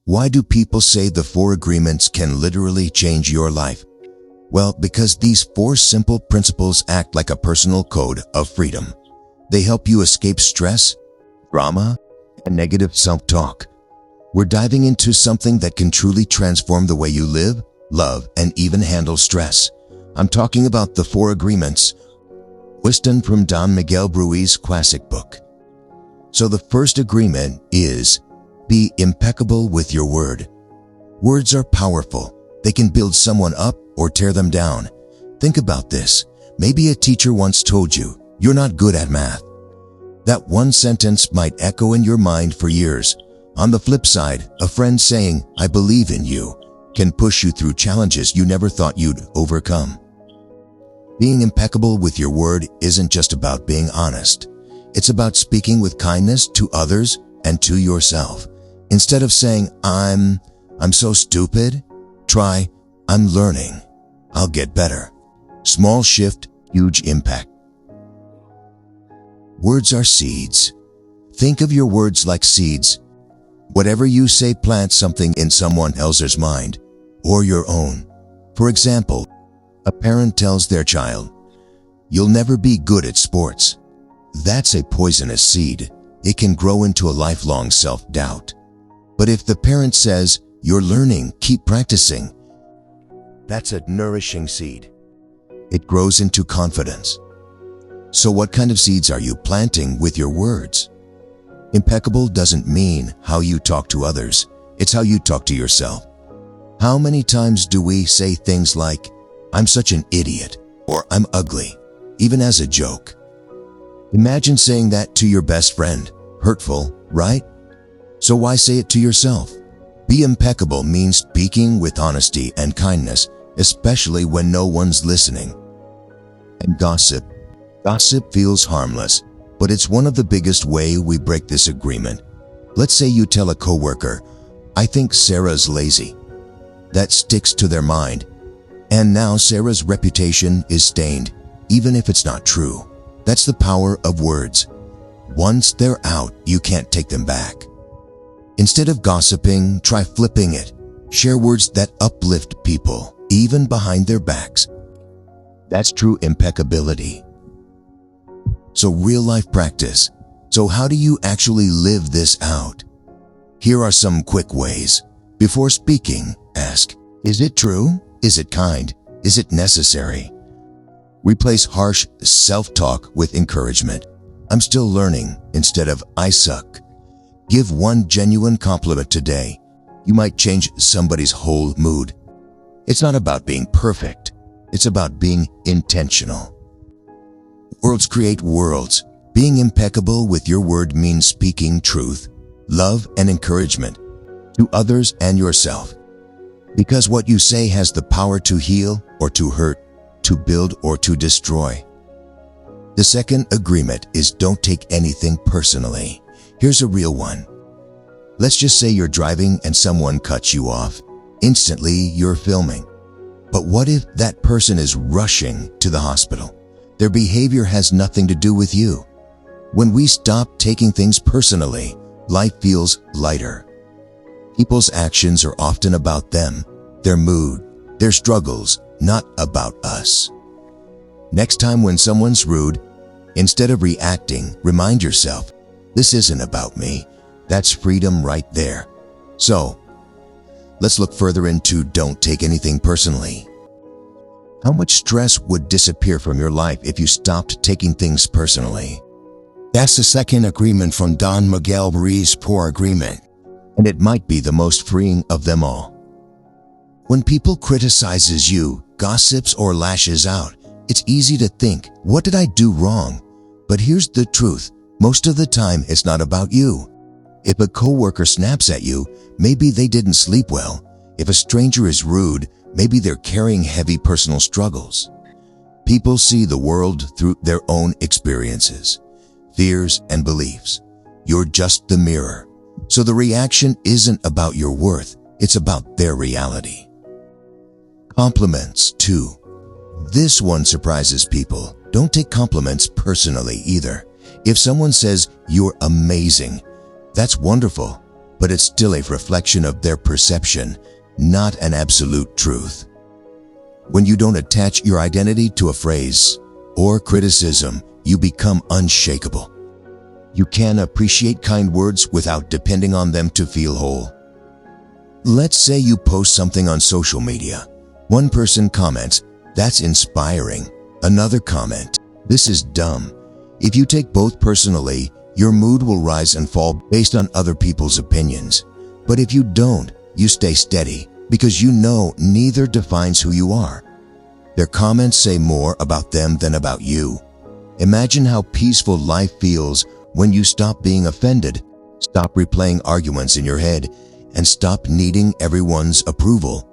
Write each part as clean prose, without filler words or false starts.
Why do people say the 4 agreements can literally change your life? Well, because these 4 simple principles act like a personal code of freedom. They help you escape stress, drama, and negative self-talk. We're diving into something that can truly transform the way you live, love, and even handle stress. I'm talking about the 4 agreements, wisdom from Don Miguel Ruiz's classic book. So the first agreement is, be impeccable with your word. Words are powerful. They can build someone up or tear them down. Think about this. Maybe a teacher once told you, you're not good at math. That one sentence might echo in your mind for years. On the flip side, a friend saying, I believe in you, can push you through challenges you never thought you'd overcome. Being impeccable with your word isn't just about being honest. It's about speaking with kindness to others and to yourself. Instead of saying, I'm so stupid, try, I'm learning. I'll get better. Small shift, huge impact. Words are seeds. Think of your words like seeds. Whatever you say plants something in someone else's mind, or your own. For example, a parent tells their child, you'll never be good at sports. That's a poisonous seed. It can grow into a lifelong self-doubt. But if the parent says, you're learning, keep practicing, that's a nourishing seed. It grows into confidence. So what kind of seeds are you planting with your words? Impeccable doesn't mean how you talk to others. It's how you talk to yourself. How many times do we say things like, I'm such an idiot, or I'm ugly, even as a joke? Imagine saying that to your best friend. Hurtful, right? So why say it to yourself? Be impeccable means speaking with honesty and kindness, especially when no one's listening. And gossip. Gossip feels harmless, but it's one of the biggest ways we break this agreement. Let's say you tell a coworker, I think Sarah's lazy. That sticks to their mind. And now Sarah's reputation is stained, even if it's not true. That's the power of words. Once they're out, you can't take them back. Instead of gossiping, try flipping it. Share words that uplift people, even behind their backs. That's true impeccability. So real-life practice. So how do you actually live this out? Here are some quick ways. Before speaking, ask, is it true? Is it kind? Is it necessary? Replace harsh self-talk with encouragement. I'm still learning instead of I suck. Give one genuine compliment today. You might change somebody's whole mood. It's not about being perfect. It's about being intentional. Words create worlds. Being impeccable with your word means speaking truth, love, and encouragement to others and yourself. Because what you say has the power to heal or to hurt, to build or to destroy. The second agreement is don't take anything personally. Here's a real one. Let's just say you're driving and someone cuts you off. Instantly, you're filming. But what if that person is rushing to the hospital? Their behavior has nothing to do with you. When we stop taking things personally, life feels lighter. People's actions are often about them, their mood, their struggles, not about us. Next time when someone's rude, instead of reacting, remind yourself, this isn't about me. That's freedom right there. So, let's look further into don't take anything personally. How much stress would disappear from your life if you stopped taking things personally? That's the second agreement from Don Miguel Ruiz's 4 agreement. And it might be the most freeing of them all. When people criticizes you, gossips, or lashes out, it's easy to think, what did I do wrong? But here's the truth. Most of the time, it's not about you. If a coworker snaps at you, maybe they didn't sleep well. If a stranger is rude, maybe they're carrying heavy personal struggles. People see the world through their own experiences, fears, and beliefs. You're just the mirror. So the reaction isn't about your worth, it's about their reality. Compliments, too. This one surprises people. Don't take compliments personally either. If someone says, you're amazing, that's wonderful. but it's still a reflection of their perception, not an absolute truth. When you don't attach your identity to a phrase or criticism, you become unshakable. You can appreciate kind words without depending on them to feel whole. Let's say you post something on social media. One person comments, "That's inspiring." Another comment, "This is dumb." If you take both personally, your mood will rise and fall based on other people's opinions. But if you don't, you stay steady because you know neither defines who you are. Their comments say more about them than about you. Imagine how peaceful life feels when you stop being offended, stop replaying arguments in your head, and stop needing everyone's approval.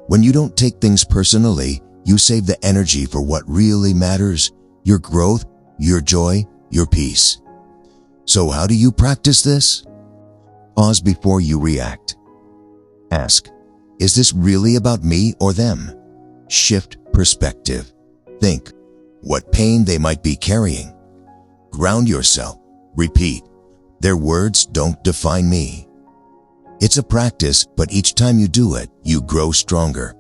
When you don't take things personally, you save the energy for what really matters: your growth, your joy, your peace. So how do you practice this? Pause before you react. Ask, is this really about me or them? Shift perspective. Think, what pain they might be carrying. Ground yourself. Repeat, their words don't define me. It's a practice, but each time you do it, you grow stronger.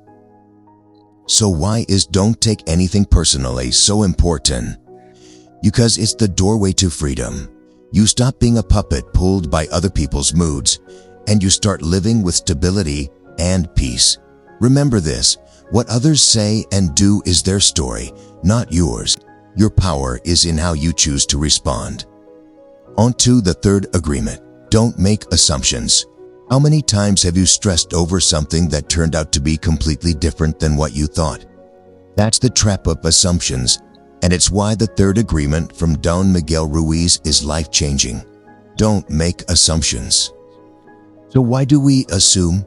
So why is don't take anything personally so important? Because it's the doorway to freedom. You stop being a puppet pulled by other people's moods, and you start living with stability and peace. Remember this, what others say and do is their story, not yours. Your power is in how you choose to respond. On to the third agreement. Don't make assumptions. How many times have you stressed over something that turned out to be completely different than what you thought? That's the trap of assumptions, and it's why the third agreement from Don Miguel Ruiz is life-changing. Don't make assumptions. So why do we assume?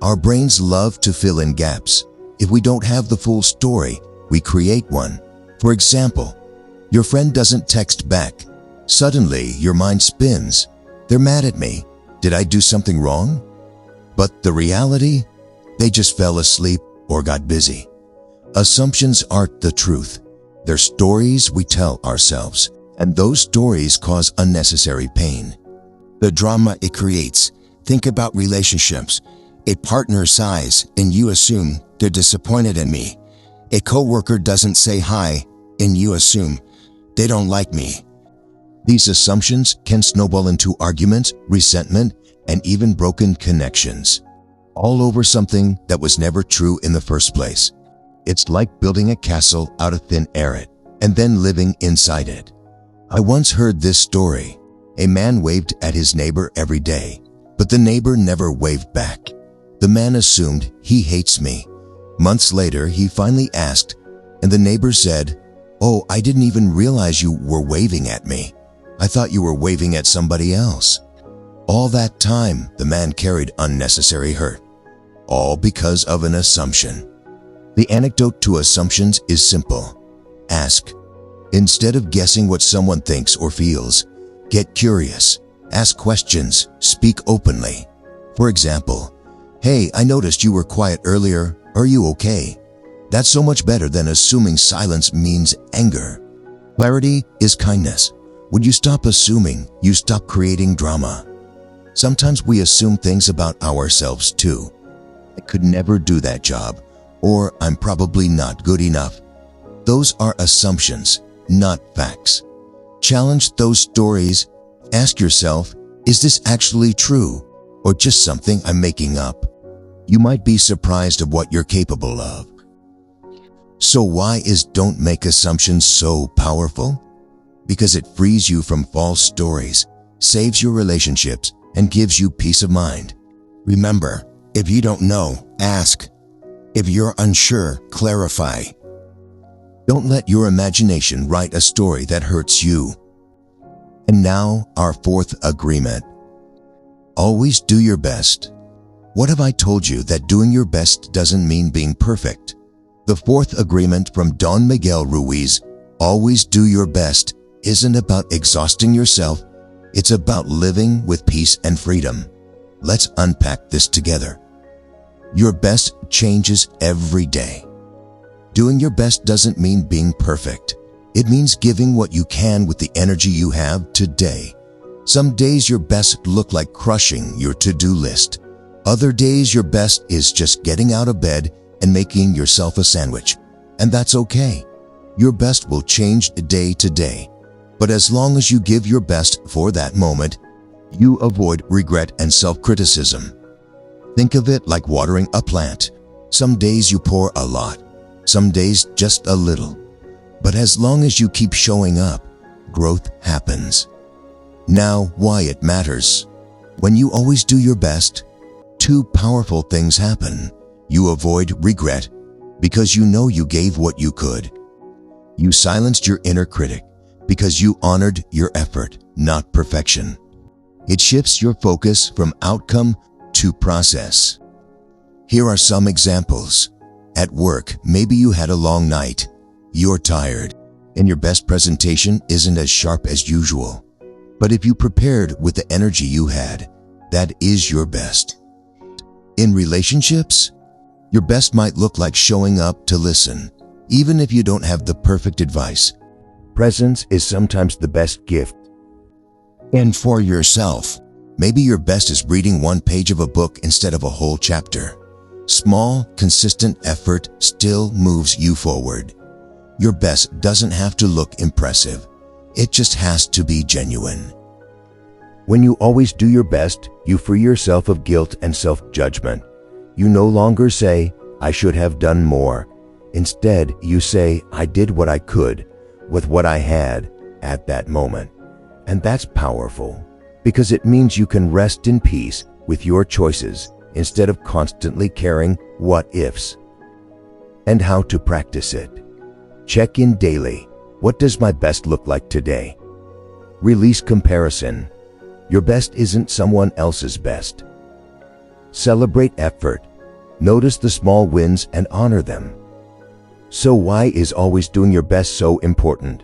Our brains love to fill in gaps. If we don't have the full story, we create one. For example, your friend doesn't text back. Suddenly, your mind spins. They're mad at me. Did I do something wrong? But the reality? They just fell asleep or got busy. Assumptions aren't the truth. They're stories we tell ourselves, and those stories cause unnecessary pain. The drama it creates. Think about relationships. A partner sighs and you assume they're disappointed in me. A coworker doesn't say hi and you assume they don't like me. These assumptions can snowball into arguments, resentment, and even broken connections, all over something that was never true in the first place. It's like building a castle out of thin air and then living inside it. I once heard this story. A man waved at his neighbor every day, but the neighbor never waved back. The man assumed he hates me. Months later, he finally asked, and the neighbor said, "Oh, I didn't even realize you were waving at me. I thought you were waving at somebody else." All that time, the man carried unnecessary hurt, all because of an assumption. The antidote to assumptions is simple. Ask. Instead of guessing what someone thinks or feels, get curious. Ask questions. Speak openly. For example, "Hey, I noticed you were quiet earlier. Are you okay?" That's so much better than assuming silence means anger. Clarity is kindness. When you stop assuming, you stop creating drama. Sometimes we assume things about ourselves too. "I could never do that job," or "I'm probably not good enough." Those are assumptions, not facts. Challenge those stories. Ask yourself, is this actually true, or just something I'm making up? You might be surprised of what you're capable of. So why is don't make assumptions so powerful? Because it frees you from false stories, saves your relationships, and gives you peace of mind. Remember, if you don't know, ask. If you're unsure, clarify. Don't let your imagination write a story that hurts you. And now, our fourth agreement. Always do your best. What have I told you that doing your best doesn't mean being perfect? The fourth agreement from Don Miguel Ruiz, always do your best, isn't about exhausting yourself. It's about living with peace and freedom. Let's unpack this together. Your best changes every day. Doing your best doesn't mean being perfect. It means giving what you can with the energy you have today. Some days your best look like crushing your to-do list. Other days your best is just getting out of bed and making yourself a sandwich. And that's okay. Your best will change day to day. But as long as you give your best for that moment, you avoid regret and self-criticism. Think of it like watering a plant. Some days you pour a lot, some days just a little. But as long as you keep showing up, growth happens. Now, why it matters. When you always do your best, two powerful things happen. You avoid regret because you know you gave what you could. You silenced your inner critic because you honored your effort, not perfection. It shifts your focus from outcome to process. Here are some examples. At work, maybe you had a long night. You're tired, and your best presentation isn't as sharp as usual. But if you prepared with the energy you had, that is your best. In relationships, your best might look like showing up to listen, even if you don't have the perfect advice. Presence is sometimes the best gift. And for yourself, Maybe your best is reading one page of a book instead of a whole chapter. Small, consistent effort still moves you forward. Your best doesn't have to look impressive. It just has to be genuine. When you always do your best, you free yourself of guilt and self-judgment. You no longer say, "I should have done more." Instead, you say, "I did what I could with what I had at that moment." And that's powerful, because it means you can rest in peace with your choices instead of constantly carrying what-ifs. And how to practice it. Check in daily. What does my best look like today? Release comparison. Your best isn't someone else's best. Celebrate effort. Notice the small wins and honor them. So why is always doing your best so important?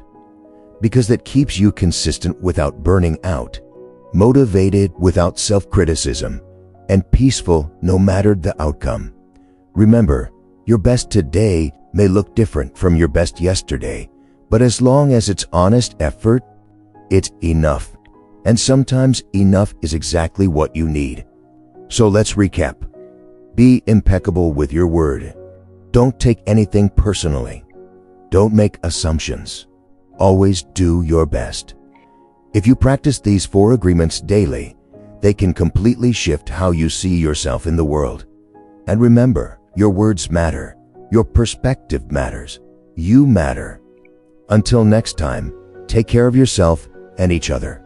Because that keeps you consistent without burning out, motivated without self-criticism, and peaceful no matter the outcome. Remember, your best today may look different from your best yesterday, but as long as it's honest effort, it's enough. And sometimes enough is exactly what you need. So let's recap. Be impeccable with your word. Don't take anything personally. Don't make assumptions. Always do your best. If you practice these 4 agreements daily, they can completely shift how you see yourself in the world. And remember, your words matter. Your perspective matters. You matter. Until next time, take care of yourself and each other.